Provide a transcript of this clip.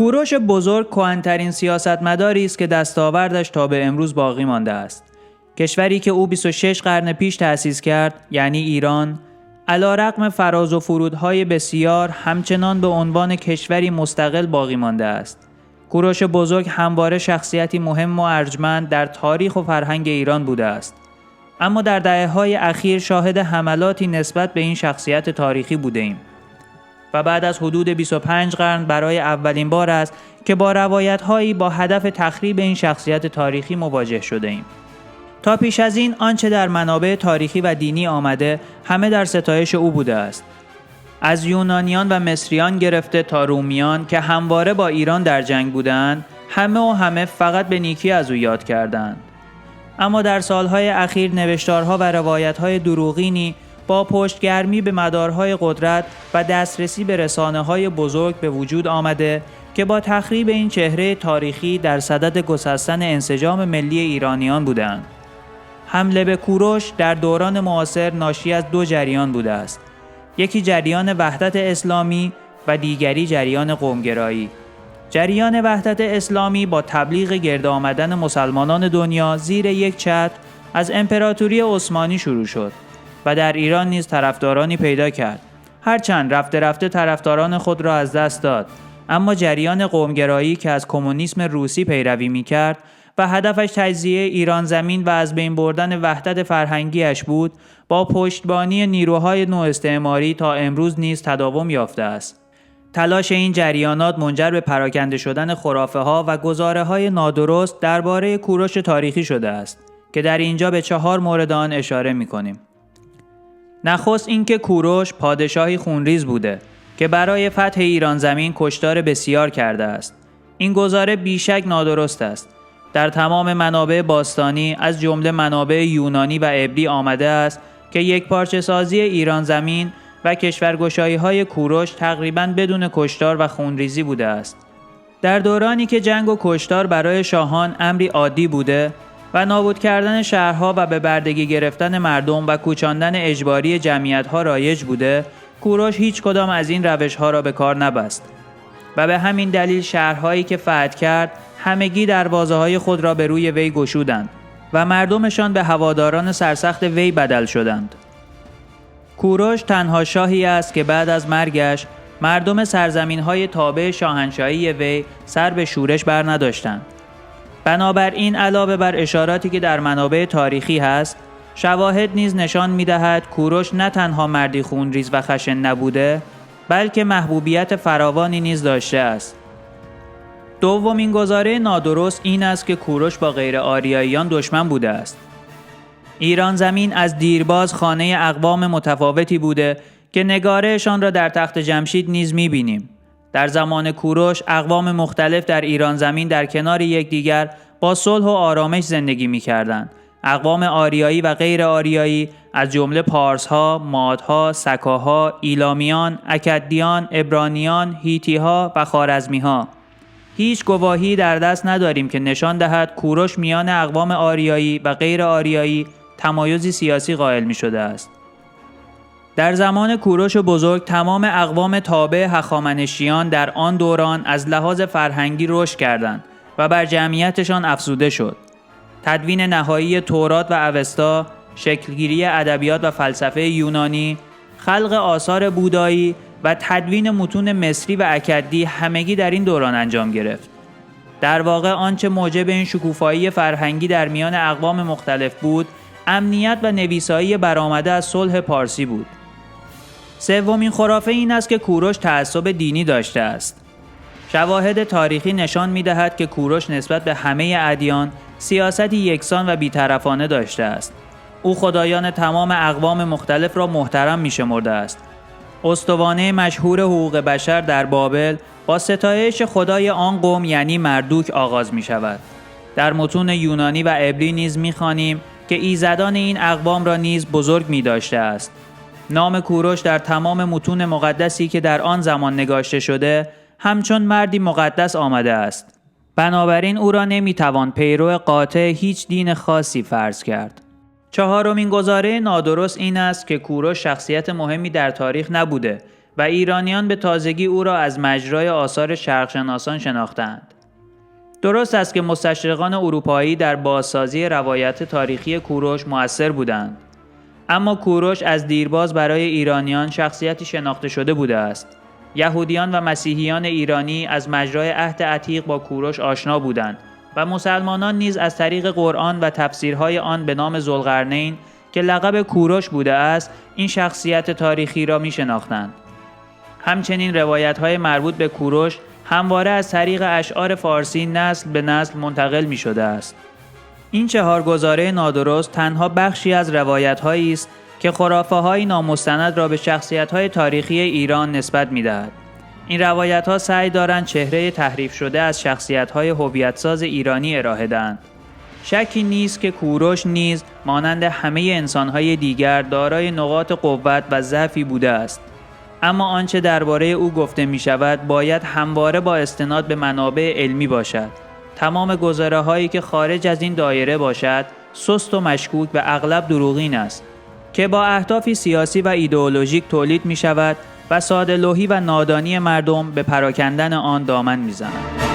کوروش بزرگ کهن‌ترین سیاستمداری است که دستاوردش تا به امروز باقی مانده است. کشوری که او 26 قرن پیش تأسیس کرد، یعنی ایران، علی‌رغم فراز و فرودهای بسیار همچنان به عنوان کشوری مستقل باقی مانده است. کوروش بزرگ همواره شخصیتی مهم و ارجمند در تاریخ و فرهنگ ایران بوده است. اما در دهه‌های اخیر شاهد حملاتی نسبت به این شخصیت تاریخی بوده‌ایم. و بعد از حدود 25 قرن برای اولین بار است که با روایت‌هایی با هدف تخریب این شخصیت تاریخی مواجه شده‌ایم. تا پیش از این آنچه در منابع تاریخی و دینی آمده همه در ستایش او بوده است. از یونانیان و مصریان گرفته تا رومیان که همواره با ایران در جنگ بودند، همه فقط به نیکی از او یاد کردند. اما در سالهای اخیر نوشتارها و روایت‌های دروغینی با پشتگرمی به مدارهای قدرت و دسترسی به رسانه‌های بزرگ به وجود آمده که با تخریب این چهره تاریخی در صدد گسستن انسجام ملی ایرانیان بودند. حمله به کوروش در دوران معاصر ناشی از دو جریان بوده است. یکی جریان وحدت اسلامی و دیگری جریان قومگرایی. جریان وحدت اسلامی با تبلیغ گرد آمدن مسلمانان دنیا زیر یک چتر از امپراتوری عثمانی شروع شد و در ایران نیز طرفدارانی پیدا کرد. هرچند رفته طرفداران خود را از دست داد، اما جریان قومگرایی که از کمونیسم روسی پیروی می‌کرد و هدفش تجزیه ایران زمین و از بین بردن وحدت فرهنگیش بود، با پشتیبانی نیروهای نواستعماری تا امروز نیز تداوم یافته است. تلاش این جریانات منجر به پراکنده شدن خرافه‌ها و گزاره‌های نادرست درباره کوروش تاریخی شده است که در اینجا به 4 مورد آن اشاره می‌کنیم. نخست اینکه کوروش پادشاهی خونریز بوده که برای فتح ایران زمین کشتار بسیار کرده است. این گزاره بیشک نادرست است. در تمام منابع باستانی از جمله منابع یونانی و عبری آمده است که یکپارچه سازی ایران زمین و کشورگشایی‌های کوروش تقریباً بدون کشتار و خونریزی بوده است. در دورانی که جنگ و کشتار برای شاهان امری عادی بوده و نابود کردن شهرها و به بردگی گرفتن مردم و کوچاندن اجباری جمعیت‌ها رایج بوده، کوروش هیچ کدام از این روش‌ها را به کار نبست و به همین دلیل شهرهایی که فتح کرد همگی دروازه‌های خود را به روی وی گشودند و مردمشان به هواداران سرسخت وی بدل شدند. کوروش تنها شاهی است که بعد از مرگش مردم سرزمین‌های تابع شاهنشاهی وی سر به شورش بر نداشتند. بنابراین علاوه بر اشاراتی که در منابع تاریخی هست، شواهد نیز نشان می‌دهد کوروش نه تنها مردی خونریز و خشن نبوده، بلکه محبوبیت فراوانی نیز داشته است. دومین گزاره نادرست این است که کوروش با غیر آریاییان دشمن بوده است. ایران زمین از دیرباز خانه اقوام متفاوتی بوده که نگارهشان را در تخت جمشید نیز می‌بینیم. در زمان کوروش اقوام مختلف در ایران زمین در کنار یکدیگر با صلح و آرامش زندگی می‌کردند. اقوام آریایی و غیر آریایی از جمله پارس‌ها، مادها، سکاها، ایلامیان، اکدیان، عبرانیان، هیتی‌ها و خوارزمی‌ها. هیچ گواهی در دست نداریم که نشان دهد کوروش میان اقوام آریایی و غیر آریایی تمایزی سیاسی قائل می‌شده است. در زمان کوروش بزرگ تمام اقوام تابع هخامنشیان در آن دوران از لحاظ فرهنگی رشد کردند و بر جمعیتشان افزوده شد. تدوین نهایی تورات و اوستا، شکلگیری ادبیات و فلسفه یونانی، خلق آثار بودایی و تدوین متون مصری و اکدی همگی در این دوران انجام گرفت. در واقع آنچه موجب این شکوفایی فرهنگی در میان اقوام مختلف بود، امنیت و نویسایی برآمده از صلح پارسی بود. سومین خرافه این است که کوروش تعصب دینی داشته است. شواهد تاریخی نشان می‌دهد که کوروش نسبت به همه ادیان سیاستی یکسان و بی‌طرفانه داشته است. او خدایان تمام اقوام مختلف را محترم می‌شمرده است. استوانه مشهور حقوق بشر در بابل با ستایش خدای آن قوم یعنی مردوک آغاز می‌شود. در متون یونانی و عبری نیز می‌خوانیم که ایزدان این اقوام را نیز بزرگ می‌داشته است. نام کوروش در تمام متون مقدسی که در آن زمان نگاشته شده همچون مردی مقدس آمده است. بنابراین او را نمی‌توان پیرو قاطع هیچ دین خاصی فرض کرد. چهارمین گزاره نادرست این است که کوروش شخصیت مهمی در تاریخ نبوده و ایرانیان به تازگی او را از مجرای آثار شرقشناسان شناختند. درست است که مستشرقان اروپایی در بازسازی روایت تاریخی کوروش مؤثر بودند، اما کوروش از دیرباز برای ایرانیان شخصیتی شناخته شده بوده است. یهودیان و مسیحیان ایرانی از مجرای عهد عتیق با کوروش آشنا بودند و مسلمانان نیز از طریق قرآن و تفسیرهای آن به نام ذوالقرنین که لقب کوروش بوده است این شخصیت تاریخی را می شناختند. همچنین روایت‌های مربوط به کوروش همواره از طریق اشعار فارسی نسل به نسل منتقل می شده است. این چهارگزاره نادرست تنها بخشی از روایت‌هایی است که خرافه‌های نامستند را به شخصیت‌های تاریخی ایران نسبت می‌دهد. این روایت‌ها سعی دارند چهره تحریف شده از شخصیت‌های هویت‌ساز ایرانی ارائه دهند. شکی نیست که کوروش نیز مانند همه انسان‌های دیگر دارای نقاط قوت و ضعفی بوده است. اما آنچه درباره او گفته می‌شود باید همواره با استناد به منابع علمی باشد. تمام گزاره‌هایی که خارج از این دایره باشد سست و مشکوک و اغلب دروغین است که با اهدافی سیاسی و ایدئولوژیک تولید می‌شود و ساده‌لوحی و نادانی مردم به پراکندن آن دامن می‌زنند.